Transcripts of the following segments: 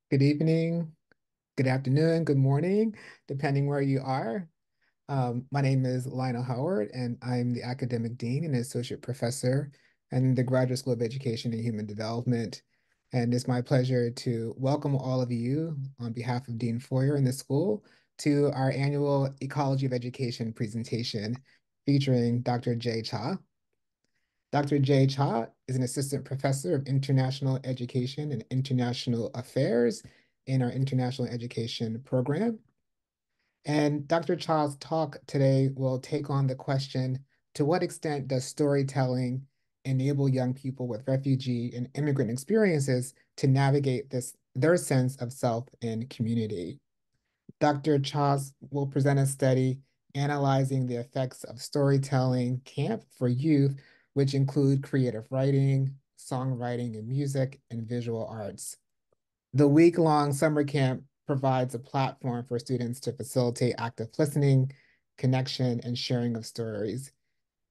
Good evening, good afternoon, good morning, depending where you are. My name is Lionel Howard, and I'm the Academic Dean and Associate Professor in the Graduate School of Education and Human Development. And it's my pleasure to welcome all of you on behalf of Dean Foyer and the school to our annual Ecology of Education presentation featuring Dr. Jihae Cha. Dr. Jihae Cha is an assistant professor of international education and international affairs in our international education program. And Dr. Cha's talk today will take on the question, to what extent does storytelling enable young people with refugee and immigrant experiences to navigate their sense of self and community? Dr. Chas will present a study analyzing the effects of storytelling camp for youth, which include creative writing, songwriting and music, and visual arts. The week-long summer camp provides a platform for students to facilitate active listening, connection, and sharing of stories.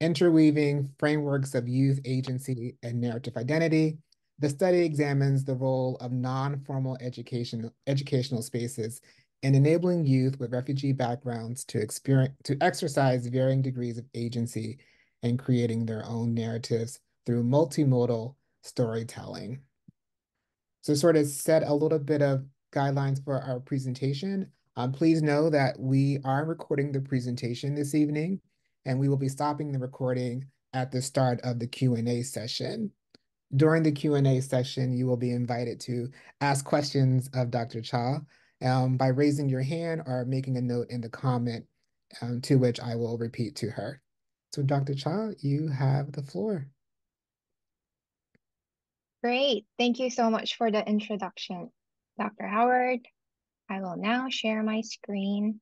Interweaving frameworks of youth agency and narrative identity, the study examines the role of non-formal educational spaces in enabling youth with refugee backgrounds to exercise varying degrees of agency and creating their own narratives through multimodal storytelling. So sort of set a little bit of guidelines for our presentation. Please know that we are recording the presentation this evening, and we will be stopping the recording at the start of the Q&A session. During the Q&A session, you will be invited to ask questions of Dr. Cha by raising your hand or making a note in the comment to which I will repeat to her. So Dr. Cha, you have the floor. Great. Thank you so much for the introduction, Dr. Howard. I will now share my screen.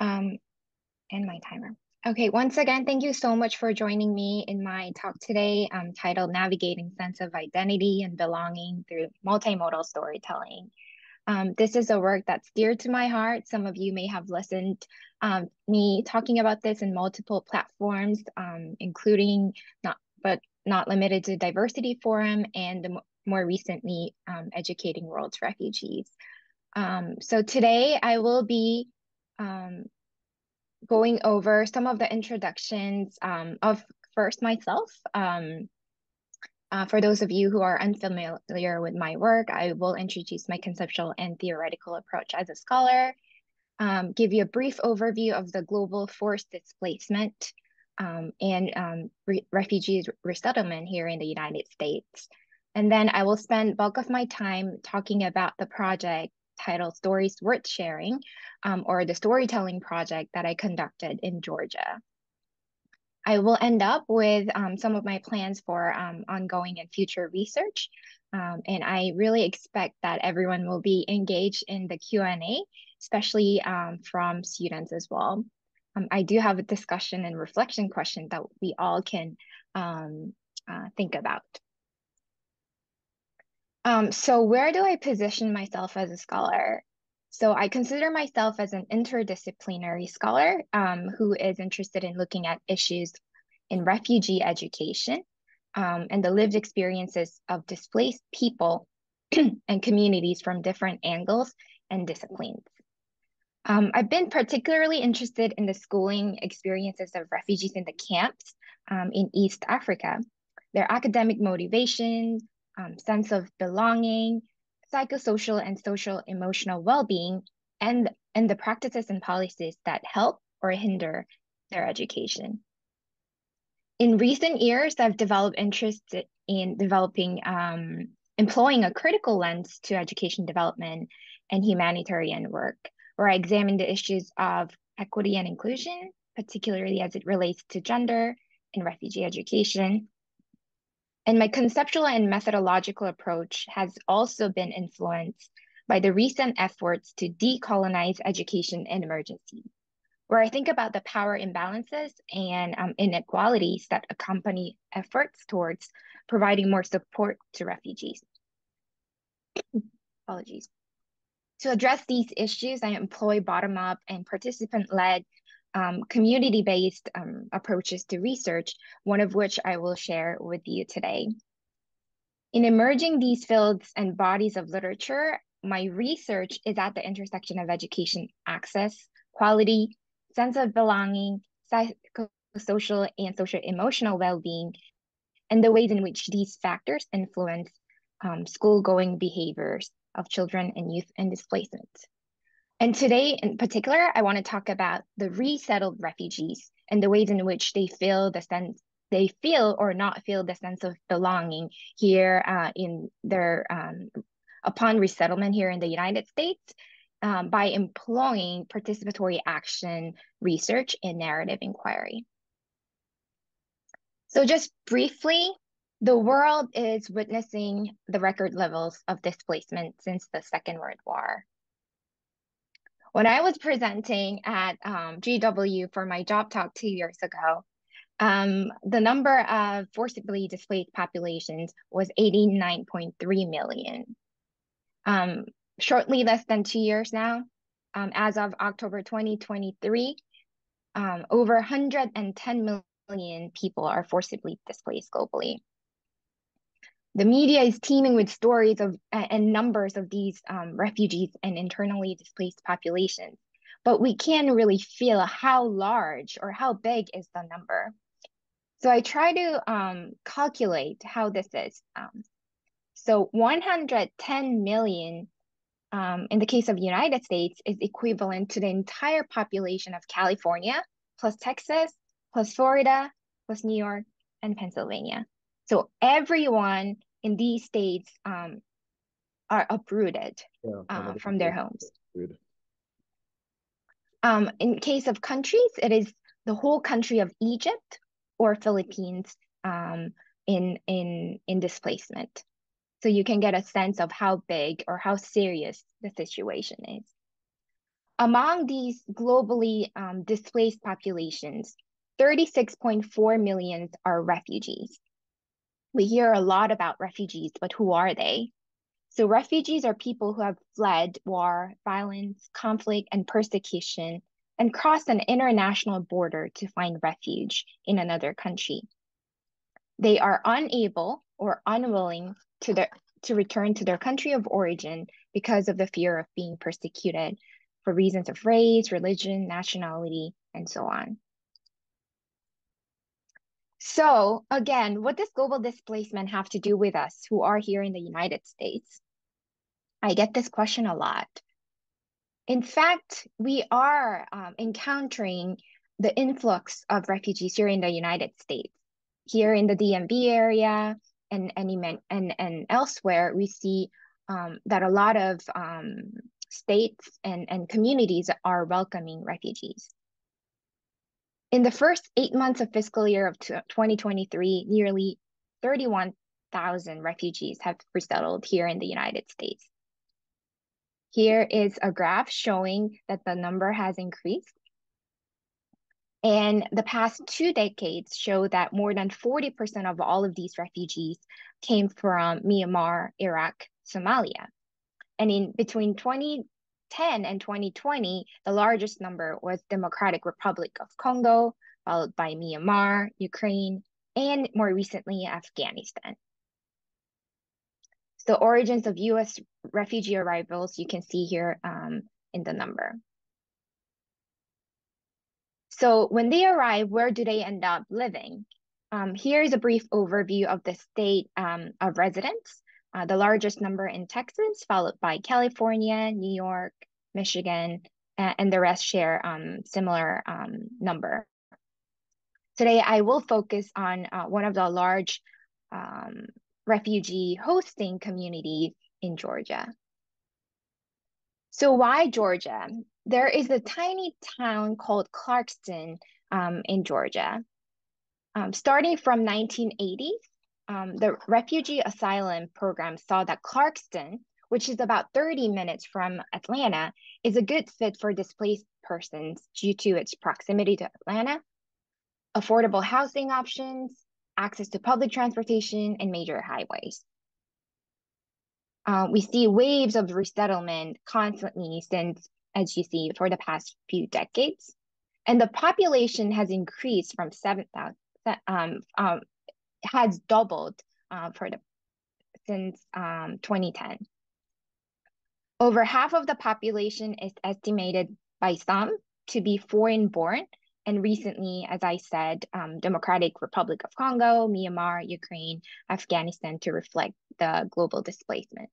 Um, and my timer. Okay, once again, thank you so much for joining me in my talk today, titled Navigating Sense of Identity and Belonging Through Multimodal Storytelling. This is a work that's dear to my heart. Some of you may have listened me talking about this in multiple platforms, including not limited to Diversity Forum and more recently Educating World's Refugees. So today I will be going over some of the introductions of first myself. For those of you who are unfamiliar with my work, I will introduce my conceptual and theoretical approach as a scholar, give you a brief overview of the global forced displacement and refugee resettlement here in the United States. And then I will spend bulk of my time talking about the project titled Stories Worth Sharing, or the storytelling project that I conducted in Georgia. I will end up with some of my plans for ongoing and future research. And I really expect that everyone will be engaged in the Q&A, especially from students as well. I do have a discussion and reflection question that we all can think about. So where do I position myself as a scholar? So I consider myself as an interdisciplinary scholar who is interested in looking at issues in refugee education and the lived experiences of displaced people and communities from different angles and disciplines. I've been particularly interested in the schooling experiences of refugees in the camps in East Africa, their academic motivation, sense of belonging, psychosocial and social emotional well-being, and the practices and policies that help or hinder their education. In recent years, I've developed interest in employing a critical lens to education development and humanitarian work, where I examine the issues of equity and inclusion, particularly as it relates to gender and refugee education. And my conceptual and methodological approach has also been influenced by the recent efforts to decolonize education in emergencies, where I think about the power imbalances and inequalities that accompany efforts towards providing more support to refugees. Apologies. To address these issues, I employ bottom-up and participant-led community-based approaches to research, one of which I will share with you today. In emerging these fields and bodies of literature, my research is at the intersection of education access, quality, sense of belonging, psychosocial and social emotional well-being, and the ways in which these factors influence school-going behaviors of children and youth in displacement. And today, in particular, I want to talk about the resettled refugees and the ways in which they feel or not feel the sense of belonging here in their upon resettlement here in the United States by employing participatory action research and narrative inquiry. So just briefly, the world is witnessing the record levels of displacement since the Second World War. When I was presenting at GW for my job talk 2 years ago, the number of forcibly displaced populations was 89.3 million. Shortly less than 2 years now, as of October 2023, over 110 million people are forcibly displaced globally. The media is teeming with stories of and numbers of these refugees and internally displaced populations, but we can't really feel how large or how big is the number. So I try to calculate how this is. So 110 million in the case of the United States is equivalent to the entire population of California, plus Texas, plus Florida, plus New York, and Pennsylvania. So everyone in these states are uprooted from their homes. In case of countries, it is the whole country of Egypt or Philippines in displacement. So you can get a sense of how big or how serious the situation is. Among these globally displaced populations, 36.4 million are refugees. We hear a lot about refugees, but who are they? So refugees are people who have fled war, violence, conflict, and persecution and crossed an international border to find refuge in another country. They are unable or unwilling to return to their country of origin because of the fear of being persecuted for reasons of race, religion, nationality, and so on. So again, what does global displacement have to do with us who are here in the United States? I get this question a lot. In fact, we are encountering the influx of refugees here in the United States. Here in the DMV area and elsewhere, we see that a lot of states and communities are welcoming refugees. In the first 8 months of fiscal year of 2023, nearly 31,000 refugees have resettled here in the United States. Here is a graph showing that the number has increased. And the past 2 decades show that more than 40% of all of these refugees came from Myanmar, Iraq, Somalia. And in between 2010 and 2020, the largest number was Democratic Republic of Congo, followed by Myanmar, Ukraine, and more recently, Afghanistan. The origins of US refugee arrivals, you can see here in the number. So when they arrive, where do they end up living? Here is a brief overview of the state of residence. The largest number in Texas, followed by California, New York, Michigan, and the rest share similar number. Today, I will focus on one of the large refugee hosting communities in Georgia. So why Georgia? There is a tiny town called Clarkston in Georgia. Starting from 1980s, the refugee asylum program saw that Clarkston, which is about 30 minutes from Atlanta, is a good fit for displaced persons due to its proximity to Atlanta, affordable housing options, access to public transportation, and major highways. We see waves of resettlement constantly since, as you see, for the past few decades. And the population has increased from 7,000, has doubled for the since 2010. Over half of the population is estimated by some to be foreign born. And recently, as I said, Democratic Republic of Congo, Myanmar, Ukraine, Afghanistan to reflect the global displacement.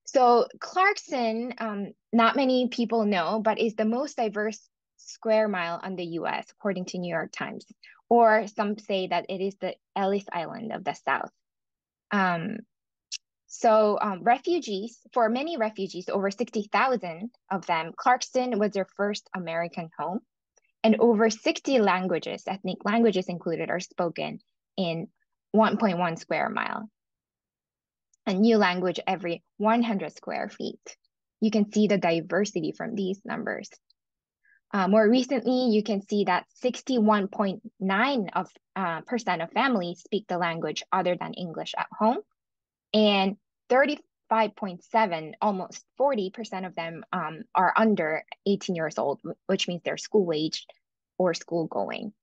So Clarkson, not many people know, but is the most diverse square mile in the US, according to New York Times. Or some say that it is the Ellis Island of the South. Um, refugees, for many refugees, over 60,000 of them, Clarkston was their first American home. And over 60 languages, ethnic languages included, are spoken in 1.1 square mile. A new language every 100 square feet. You can see the diversity from these numbers. More recently, you can see that 61.9% of families speak the language other than English at home, and 35.7, almost 40% of them are under 18 years old, which means they're school-aged or school-going.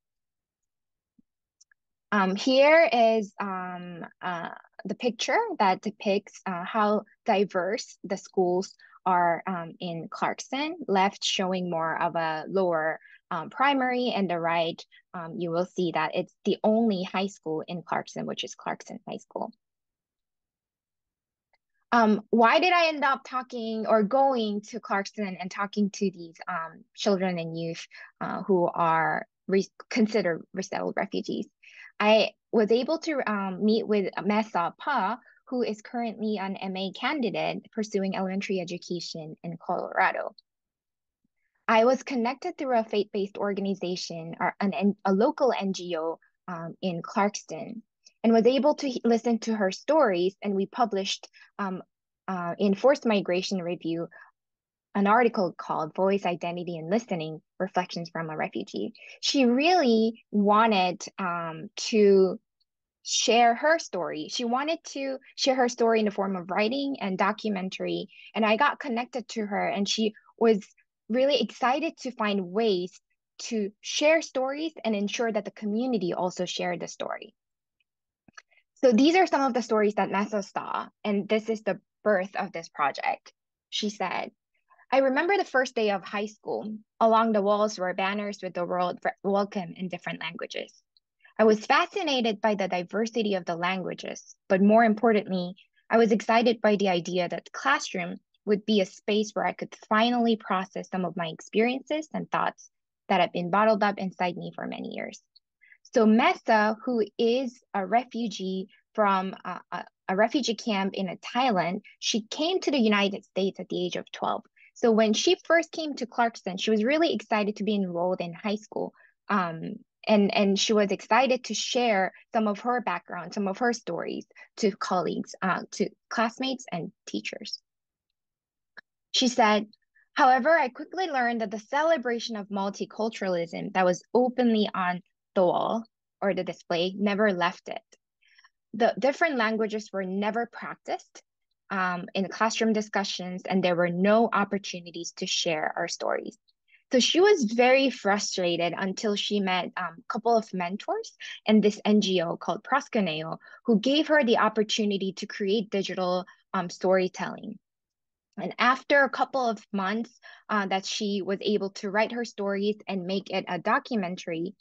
Here is the picture that depicts how diverse the schools are in Clarkson. Left showing more of a lower primary, and the right, you will see that it's the only high school in Clarkson, which is Clarkson High School. Why did I end up talking or going to Clarkson and talking to these children and youth who are considered resettled refugees? I was able to meet with Mesa Pa, who is currently an MA candidate pursuing elementary education in Colorado. I was connected through a faith-based organization or a local NGO in Clarkston, and was able to listen to her stories. And we published in Forced Migration Review an article called Voice, Identity, and Listening, Reflections from a Refugee. She really wanted to share her story. She wanted to share her story in the form of writing and documentary. And I got connected to her, and she was really excited to find ways to share stories and ensure that the community also shared the story. So these are some of the stories that Mesa saw, and this is the birth of this project. She said, I remember the first day of high school. Along the walls were banners with the word welcome in different languages. I was fascinated by the diversity of the languages, but more importantly, I was excited by the idea that the classroom would be a space where I could finally process some of my experiences and thoughts that had been bottled up inside me for many years. So Mesa, who is a refugee from a refugee camp in Thailand, she came to the United States at the age of 12. So when she first came to Clarkston, she was really excited to be enrolled in high school. And she was excited to share some of her background, some of her stories to colleagues, to classmates and teachers. She said, however, I quickly learned that the celebration of multiculturalism that was openly on the wall or the display never left it. The different languages were never practiced in classroom discussions, and there were no opportunities to share our stories. So she was very frustrated until she met a couple of mentors and this NGO called Proskuneo, who gave her the opportunity to create digital storytelling. And after a couple of months that she was able to write her stories and make it a documentary,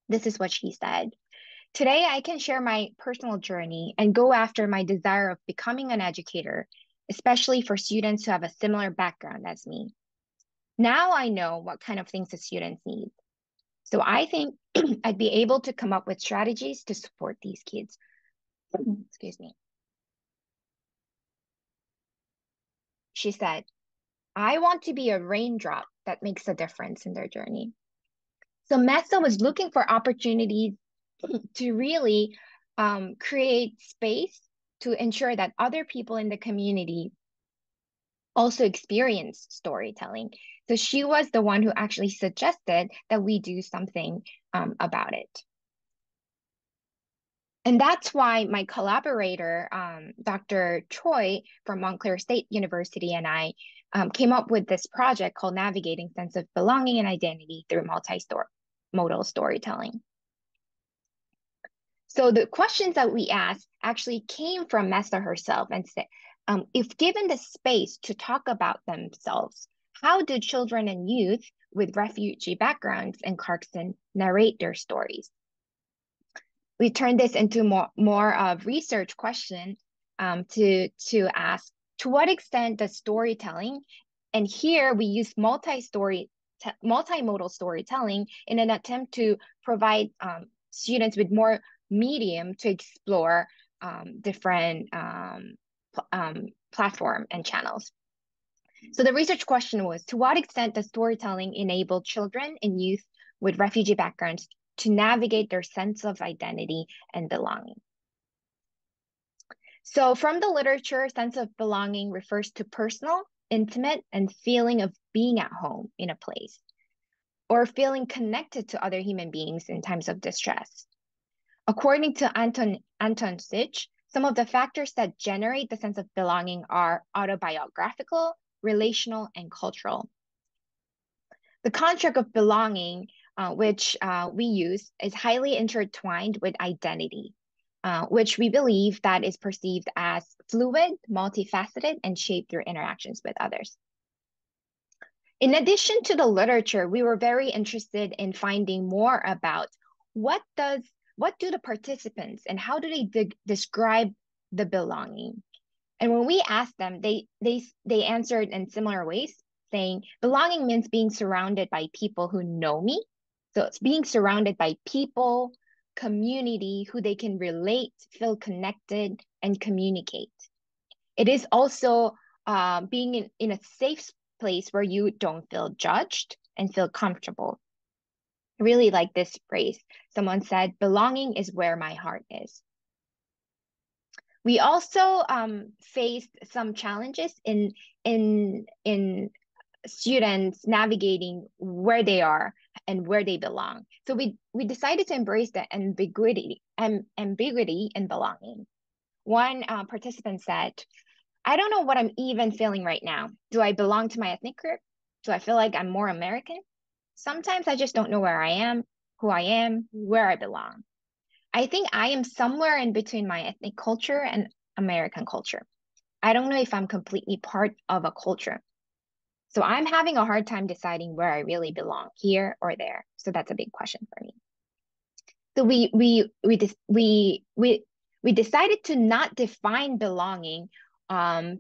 this is what she said. Today, I can share my personal journey and go after my desire of becoming an educator, especially for students who have a similar background as me. Now I know what kind of things the students need. So I think I'd be able to come up with strategies to support these kids. Excuse me. She said, I want to be a raindrop that makes a difference in their journey. So Mesa was looking for opportunities to really create space to ensure that other people in the community also experience storytelling. So she was the one who actually suggested that we do something about it. And that's why my collaborator, Dr. Choi from Montclair State University, and I came up with this project called Navigating Sense of Belonging and Identity through Multimodal Storytelling. So the questions that we asked actually came from Mesa herself and said, if given the space to talk about themselves, how do children and youth with refugee backgrounds in Clarkson narrate their stories? We turned this into more of research question to ask to what extent does storytelling, and here we use multimodal storytelling in an attempt to provide students with more medium to explore different platform and channels. So the research question was, to what extent does storytelling enable children and youth with refugee backgrounds to navigate their sense of identity and belonging? So from the literature, sense of belonging refers to personal, intimate, and feeling of being at home in a place, or feeling connected to other human beings in times of distress. According to Anton Sich, some of the factors that generate the sense of belonging are autobiographical, relational, and cultural. The construct of belonging, which we use, is highly intertwined with identity, which we believe that is perceived as fluid, multifaceted, and shaped through interactions with others. In addition to the literature, we were very interested in finding more about what do the participants and how do they describe the belonging. And when we asked them, they answered in similar ways, saying belonging means being surrounded by people who know me. So it's being surrounded by people, community who they can relate, feel connected, and communicate. It is also being in a safe place where you don't feel judged and feel comfortable. I really like this phrase. Someone said, belonging is where my heart is. We also faced some challenges in students navigating where they are and where they belong. So we decided to embrace the ambiguity in belonging. One participant said, "I don't know what I'm even feeling right now. Do I belong to my ethnic group? Do I feel like I'm more American? Sometimes I just don't know where I am, who I am, where I belong. I think I am somewhere in between my ethnic culture and American culture. I don't know if I'm completely part of a culture. So I'm having a hard time deciding where I really belong, here or there. So that's a big question for me." So we decided to not define belonging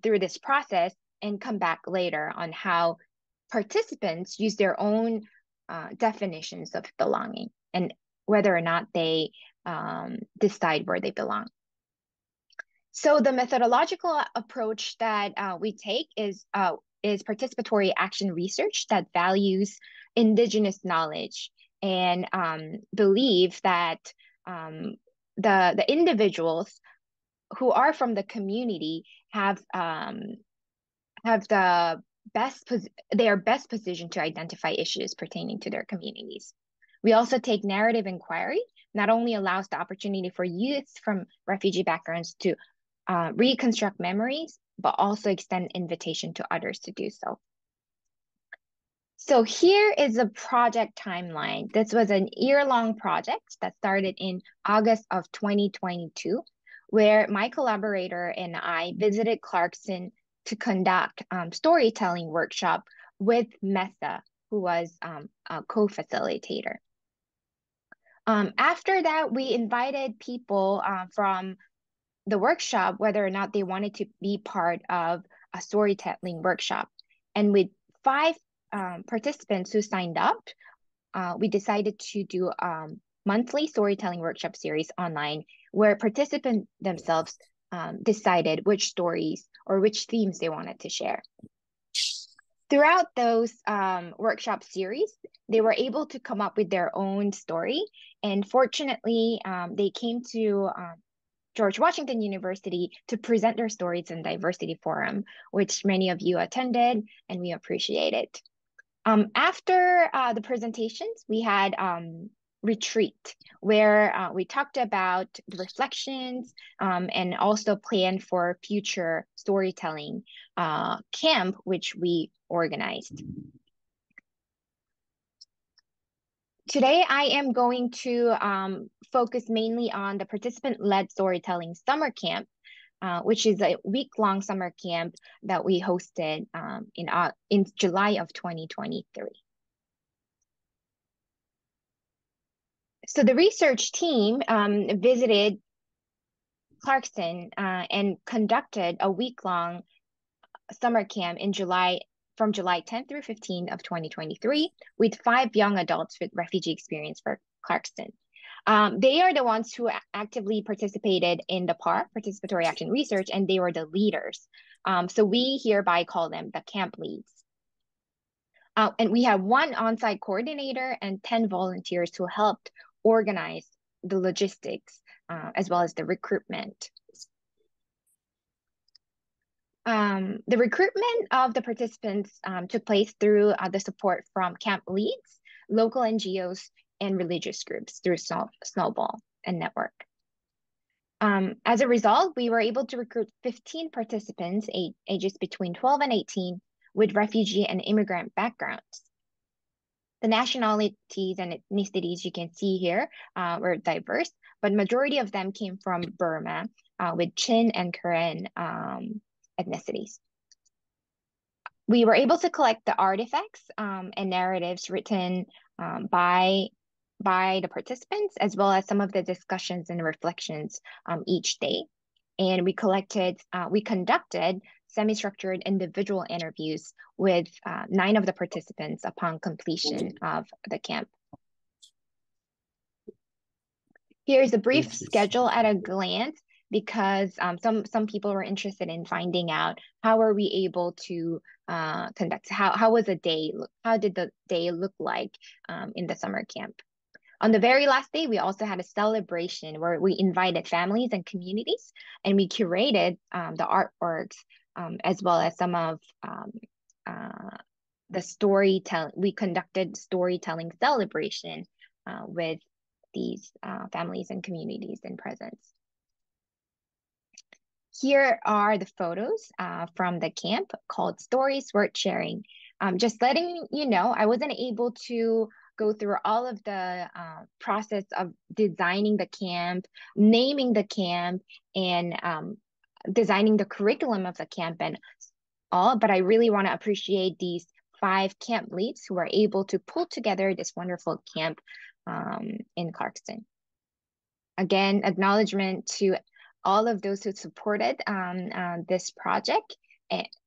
through this process and come back later on how participants use their own definitions of belonging and whether or not they decide where they belong. So the methodological approach that we take is participatory action research that values indigenous knowledge and believe that the individuals who are from the community have they are best positioned to identify issues pertaining to their communities. We also take narrative inquiry, not only allows the opportunity for youth from refugee backgrounds to reconstruct memories, but also extend invitation to others to do so. So here is a project timeline. This was an year-long project that started in August of 2022, where my collaborator and I visited Clarkson to conduct storytelling workshop with Mesa, who was a co-facilitator. After that, we invited people from the workshop whether or not they wanted to be part of a storytelling workshop. And with 5 participants who signed up, we decided to do a monthly storytelling workshop series online where participants themselves decided which stories or which themes they wanted to share. Throughout those workshop series, they were able to come up with their own story. And fortunately, they came to George Washington University to present their stories in Diversity Forum, which many of you attended, and we appreciate it. After the presentations, we had retreat where we talked about the reflections and also plan for future storytelling camp, which we organized. Today, I am going to focus mainly on the participant-led storytelling summer camp, which is a week-long summer camp that we hosted in July of 2023. So the research team visited Clarkson and conducted a week-long summer camp from July 10th through 15th of 2023 with 5 young adults with refugee experience for Clarkson. They are the ones who actively participated in the PAR, Participatory Action Research, and they were the leaders. So we hereby call them the camp leads. And we have 1 on-site coordinator and 10 volunteers who helped organize the logistics as well as the recruitment. The recruitment of the participants took place through the support from camp leads, local NGOs, and religious groups through Snowball and Network. As a result, we were able to recruit 15 participants ages between 12 and 18 with refugee and immigrant backgrounds. The nationalities and ethnicities you can see here were diverse, but majority of them came from Burma with Chin and Karen ethnicities. We were able to collect the artifacts and narratives written by the participants, as well as some of the discussions and reflections each day. And we conducted semi-structured individual interviews with 9 of the participants upon completion of the camp. Here's a brief schedule at a glance, because some people were interested in finding out how are we able to conduct, how was a day, how did the day look like in the summer camp. On the very last day, we also had a celebration where we invited families and communities, and we curated the artworks as well as some of the storytelling. We conducted storytelling celebration with these families and communities in presence. Here are the photos from the camp called Stories Worth Sharing. Just letting you know, I wasn't able to go through all of the process of designing the camp, naming the camp, and designing the curriculum of the camp and all, but I really want to appreciate these 5 camp leads who are able to pull together this wonderful camp in Clarkson. Again, acknowledgement to all of those who supported this project,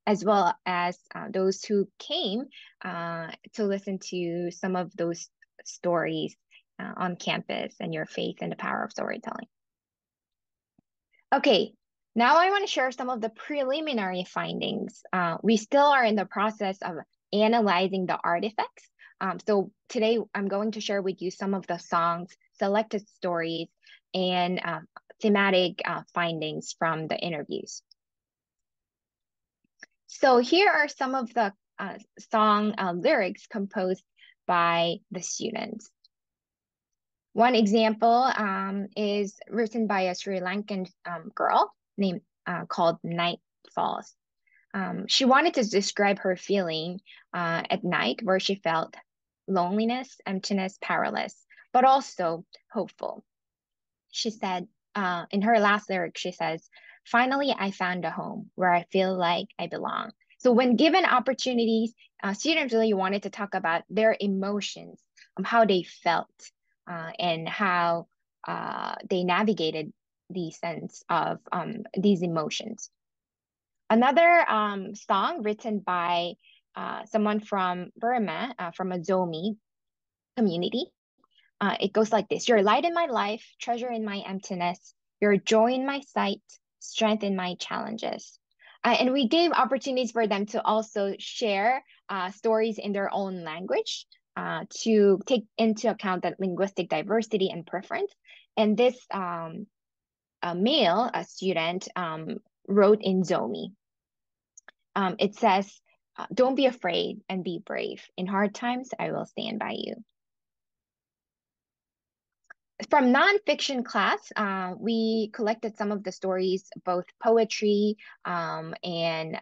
as well as those who came to listen to some of those stories on campus and your faith in the power of storytelling. Okay, now I want to share some of the preliminary findings. We still are in the process of analyzing the artifacts. So today I'm going to share with you some of the songs, selected stories, and thematic findings from the interviews. So here are some of the song lyrics composed by the students. One example is written by a Sri Lankan girl named called Night Falls. She wanted to describe her feeling at night, where she felt loneliness, emptiness, powerless, but also hopeful. She said, in her last lyric, she says, "Finally, I found a home where I feel like I belong." So when given opportunities, students really wanted to talk about their emotions, how they felt, and how they navigated the sense of these emotions. Another song written by someone from Burma, from a Zomi community, it goes like this: "You're light in my life, treasure in my emptiness. You're joy in my sight, strength in my challenges." And we gave opportunities for them to also share stories in their own language to take into account that linguistic diversity and preference. And this male student wrote in Zomi. It says, "Don't be afraid and be brave. In hard times, I will stand by you." from nonfiction class, we collected some of the stories, both poetry and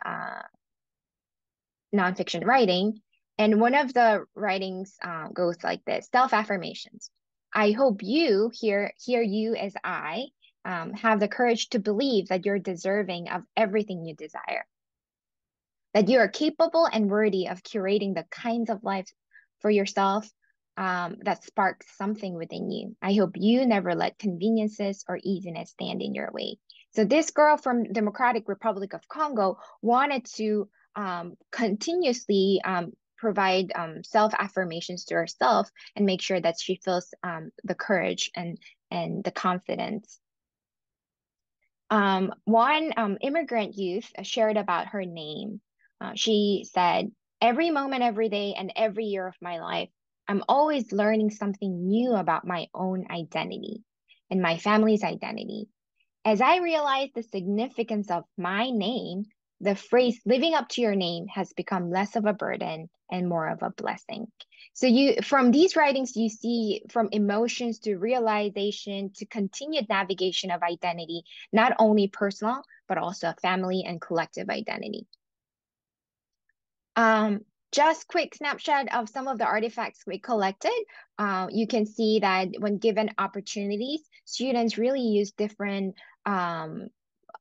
nonfiction writing. And one of the writings goes like this: self-affirmations. I hope you hear you as I have the courage to believe that you're deserving of everything you desire, that you are capable and worthy of curating the kinds of life for yourself that sparks something within you. I hope you never let conveniences or easiness stand in your way. So this girl from Democratic Republic of Congo wanted to continuously provide self-affirmations to herself and make sure that she feels the courage and the confidence. One immigrant youth shared about her name. She said, every moment, every day, and every year of my life, I'm always learning something new about my own identity and my family's identity. As I realize the significance of my name, the phrase living up to your name has become less of a burden and more of a blessing. So you from these writings you see from emotions to realization to continued navigation of identity, not only personal, but also family and collective identity. Um, just quick snapshot of some of the artifacts we collected. You can see that when given opportunities, students really use um,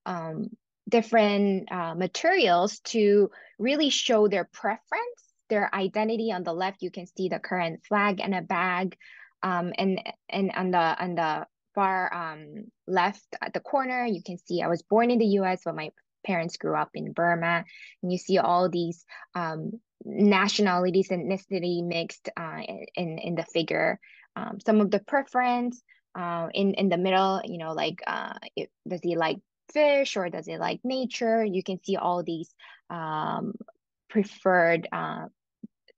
um, different materials to really show their preference, their identity. On the left, you can see the current flag and a bag, and on the far left at the corner, you can see I was born in the U.S., but my parents grew up in Burma, and you see all these nationalities and ethnicity mixed in the figure. Some of the preference in the middle, like does he like fish or does it like nature? You can see all these preferred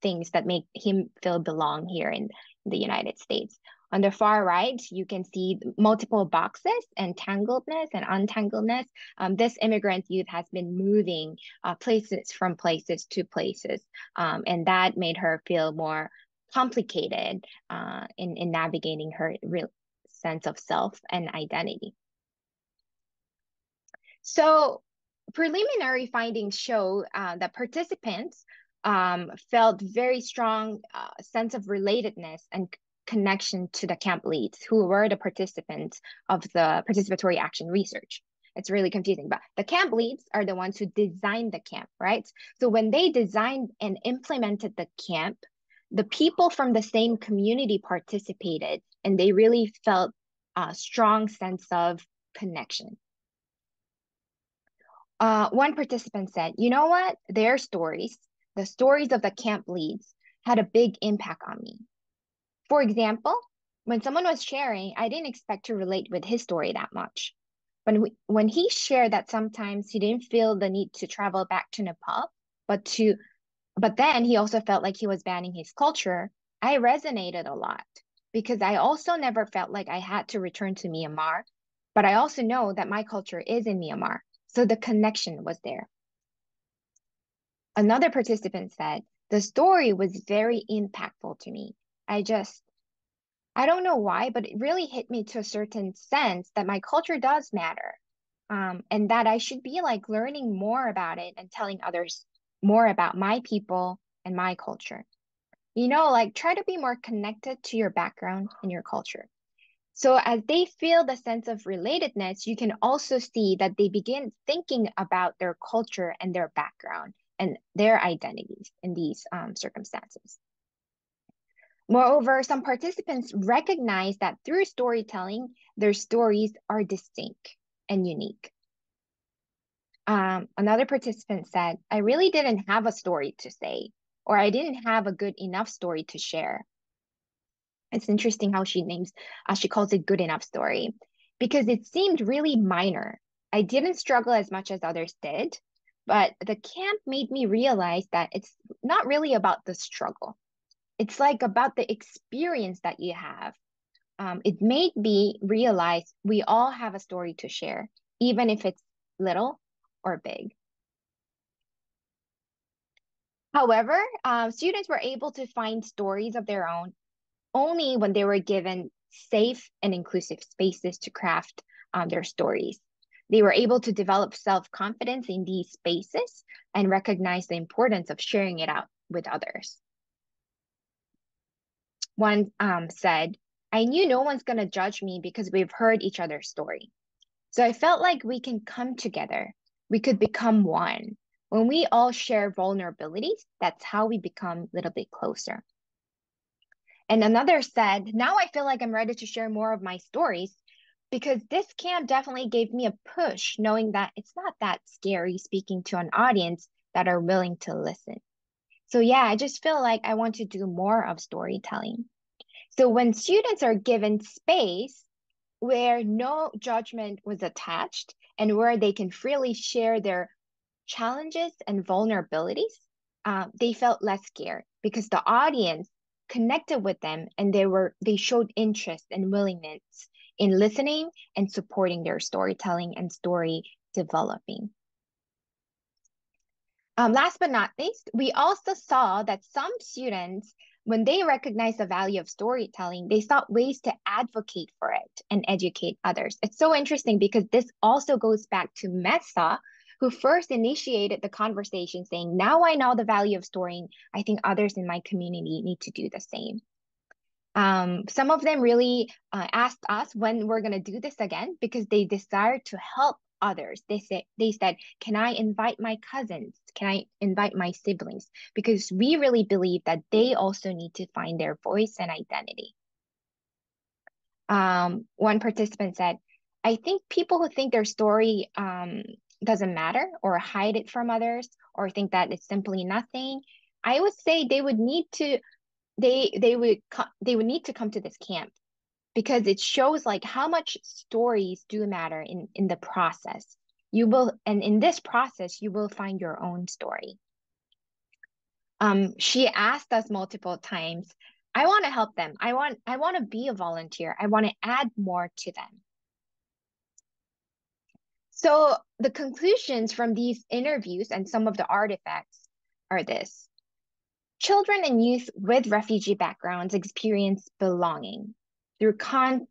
things that make him feel belong here in the United States. On the far right, you can see multiple boxes, entangledness and untangledness. This immigrant youth has been moving places from places to places, and that made her feel more complicated in navigating her real sense of self and identity. So preliminary findings show that participants felt very strong sense of relatedness and connection to the camp leads who were the participants of the participatory action research. It's really confusing, but the camp leads are the ones who designed the camp, right? So when they designed and implemented the camp, the people from the same community participated and they really felt a strong sense of connection. One participant said, you know what? Their stories, the stories of the camp leads, had a big impact on me. For example, when someone was sharing, I didn't expect to relate with his story that much. When he shared that sometimes he didn't feel the need to travel back to Nepal, but then he also felt like he was banning his culture, I resonated a lot because I also never felt like I had to return to Myanmar, but I also know that my culture is in Myanmar. So the connection was there. Another participant said, the story was very impactful to me. I don't know why, but it really hit me to a certain sense that my culture does matter. And that I should be like learning more about it and telling others more about my people and my culture. Like try to be more connected to your background and your culture. So as they feel the sense of relatedness, you can also see that they begin thinking about their culture and their background and their identities in these circumstances. Moreover, some participants recognize that through storytelling, their stories are distinct and unique. Another participant said, I really didn't have a story to say, or I didn't have a good enough story to share. It's interesting how she calls it good enough story because it seemed really minor. I didn't struggle as much as others did, but the camp made me realize that it's not really about the struggle. It's like about the experience that you have. It made me realize we all have a story to share, even if it's little or big. However, students were able to find stories of their own only when they were given safe and inclusive spaces to craft their stories. They were able to develop self-confidence in these spaces and recognize the importance of sharing it out with others. One said, I knew no one's going to judge me because we've heard each other's story. So I felt like we can come together. We could become one. When we all share vulnerabilities, that's how we become a little bit closer. And another said, now I feel like I'm ready to share more of my stories because this camp definitely gave me a push, knowing that it's not that scary speaking to an audience that are willing to listen. So yeah, I just feel like I want to do more of storytelling. So when students are given space where no judgment was attached and where they can freely share their challenges and vulnerabilities, they felt less scared because the audience connected with them and they showed interest and willingness in listening and supporting their storytelling and story developing. Last but not least, we also saw that some students, when they recognized the value of storytelling, they sought ways to advocate for it and educate others. It's so interesting because this also goes back to Mesa, who first initiated the conversation saying, now I know the value of storying. I think others in my community need to do the same. Some of them really asked us when we're going to do this again because they desire to help others. They said, can I invite my cousins? Can I invite my siblings? Because we really believe that they also need to find their voice and identity. One participant said, I think people who think their story doesn't matter or hide it from others or think that it's simply nothing, I would say they would need to come to this camp because it shows like how much stories do matter in the process. And in this process, you will find your own story. She asked us multiple times, I want to help them. I want to be a volunteer. I want to add more to them. So the conclusions from these interviews and some of the artifacts are this. Children and youth with refugee backgrounds experience belonging through constant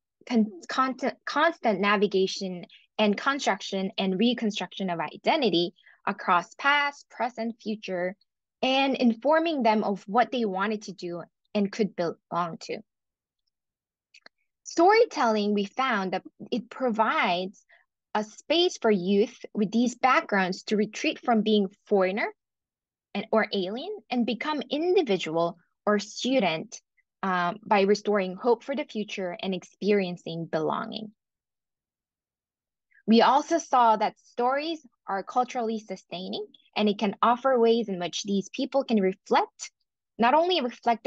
navigation and construction and reconstruction of identity across past, present, future, and informing them of what they wanted to do and could belong to. Storytelling, we found that it provides a space for youth with these backgrounds to retreat from being foreigner or alien and become individual or student by restoring hope for the future and experiencing belonging. We also saw that stories are culturally sustaining and it can offer ways in which these people can reflect, not only reflect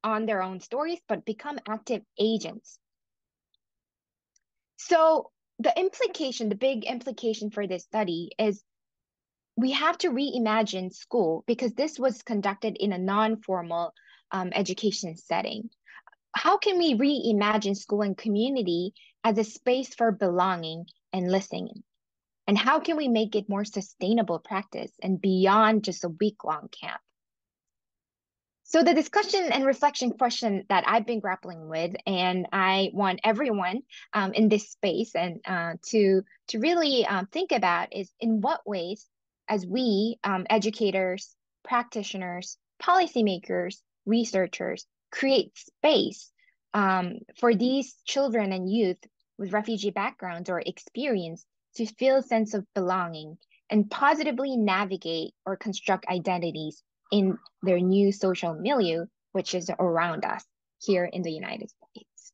on their own stories, but become active agents. So the big implication for this study is we have to reimagine school because this was conducted in a non-formal education setting. How can we reimagine school and community as a space for belonging and listening? And how can we make it more sustainable practice and beyond just a week-long camp? So the discussion and reflection question that I've been grappling with, and I want everyone in this space and to really think about is in what ways, as we educators, practitioners, policymakers, researchers, create space for these children and youth with refugee backgrounds or experience to feel a sense of belonging and positively navigate or construct identities in their new social milieu, which is around us here in the United States.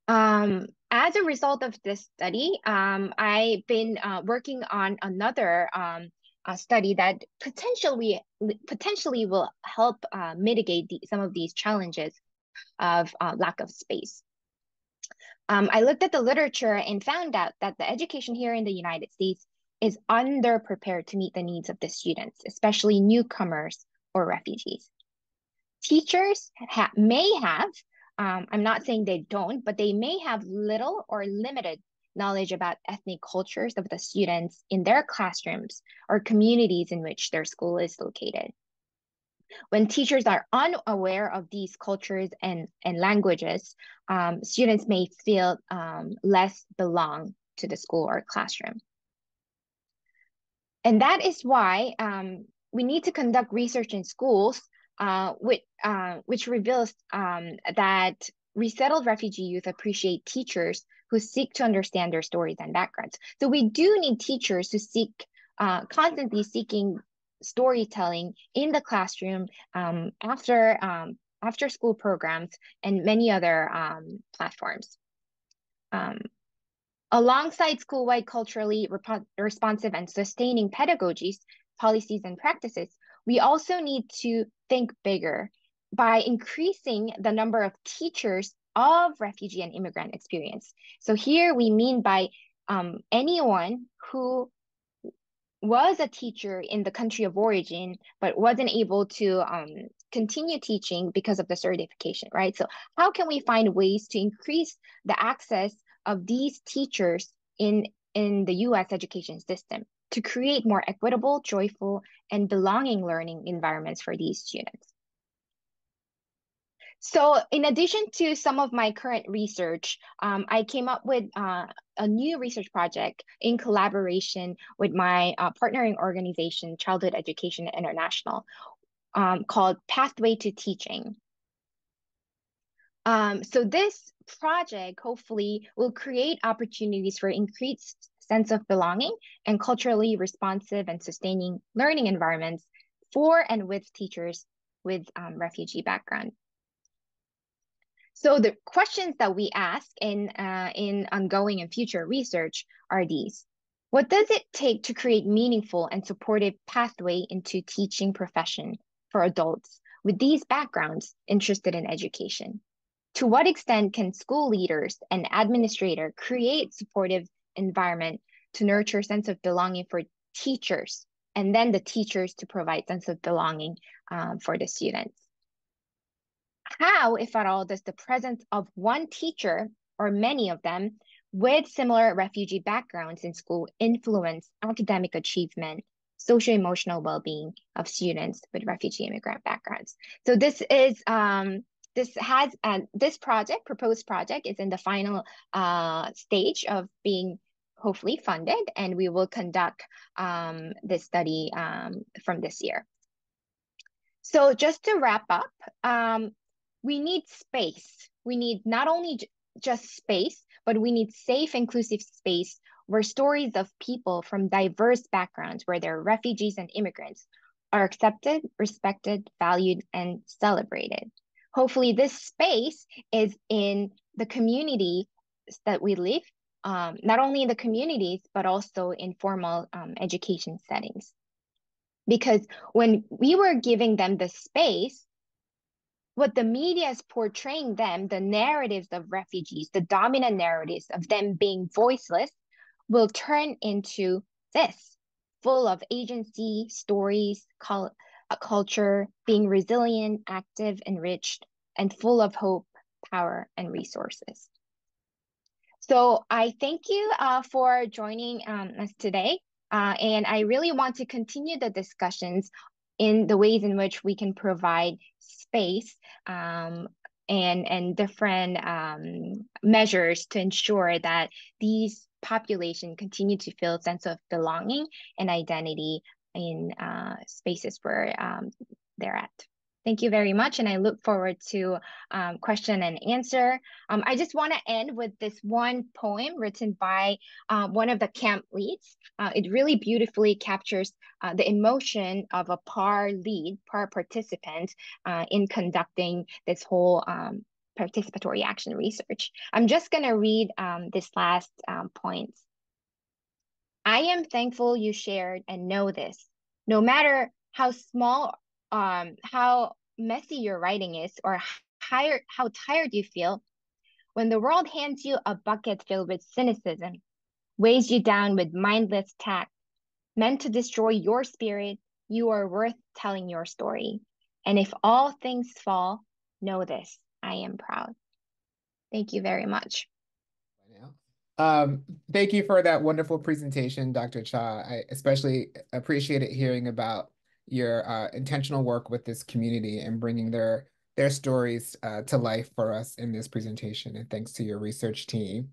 As a result of this study, I've been working on another study that potentially will help mitigate some of these challenges of lack of space. I looked at the literature and found out that the education here in the United States is underprepared to meet the needs of the students, especially newcomers or refugees. Teachers may have, I'm not saying they don't, but they may have little or limited knowledge about ethnic cultures of the students in their classrooms or communities in which their school is located. When teachers are unaware of these cultures and languages, students may feel less belong to the school or classroom. And that is why we need to conduct research in schools, which reveals that resettled refugee youth appreciate teachers who seek to understand their stories and backgrounds. So we do need teachers who seek, constantly seeking storytelling in the classroom, after school programs and many other platforms. Um, Alongside school-wide culturally responsive and sustaining pedagogies, policies, and practices, we also need to think bigger by increasing the number of teachers of refugee and immigrant experience. So here we mean by anyone who was a teacher in the country of origin, but wasn't able to continue teaching because of the certification, right? So how can we find ways to increase the access of these teachers in the US education system to create more equitable, joyful, and belonging learning environments for these students? So, in addition to some of my current research, I came up with a new research project in collaboration with my partnering organization, Childhood Education International, called Pathway to Teaching. So, this project hopefully will create opportunities for increased sense of belonging and culturally responsive and sustaining learning environments for and with teachers with refugee background. So the questions that we ask in ongoing and future research are these. What does it take to create meaningful and supportive pathway into teaching profession for adults with these backgrounds interested in education? To what extent can school leaders and administrator create supportive environment to nurture sense of belonging for teachers, and then the teachers to provide sense of belonging for the students? How, if at all, does the presence of one teacher or many of them with similar refugee backgrounds in school influence academic achievement, socio-emotional well-being of students with refugee immigrant backgrounds? So this proposed project is in the final stage of being hopefully funded, and we will conduct this study from this year. So just to wrap up, we need space. We need not only just space, but we need safe, inclusive space where stories of people from diverse backgrounds, where they're refugees and immigrants, are accepted, respected, valued, and celebrated. Hopefully, this space is in the community that we live, not only in the communities, but also in formal education settings. Because when we were giving them the space, what the media is portraying them, the narratives of refugees, the dominant narratives of them being voiceless, will turn into this, full of agency, stories, culture, being resilient, active, enriched, and full of hope, power, and resources. So I thank you for joining us today. And I really want to continue the discussions in the ways in which we can provide space and different measures to ensure that these population continue to feel a sense of belonging and identity in spaces where they're at. Thank you very much, and I look forward to question and answer. I just want to end with this one poem written by one of the camp leads. It really beautifully captures the emotion of a PAR lead, PAR participant, in conducting this whole participatory action research. I'm just going to read this last point. I am thankful you shared and know this. No matter how small, how messy your writing is, or how tired you feel, when the world hands you a bucket filled with cynicism, weighs you down with mindless tact, meant to destroy your spirit, you are worth telling your story. And if all things fall, know this, I am proud. Thank you very much. Now. Um, Thank you for that wonderful presentation, Dr. Cha. I especially appreciated hearing about your intentional work with this community and bringing their stories to life for us in this presentation. And thanks to your research team.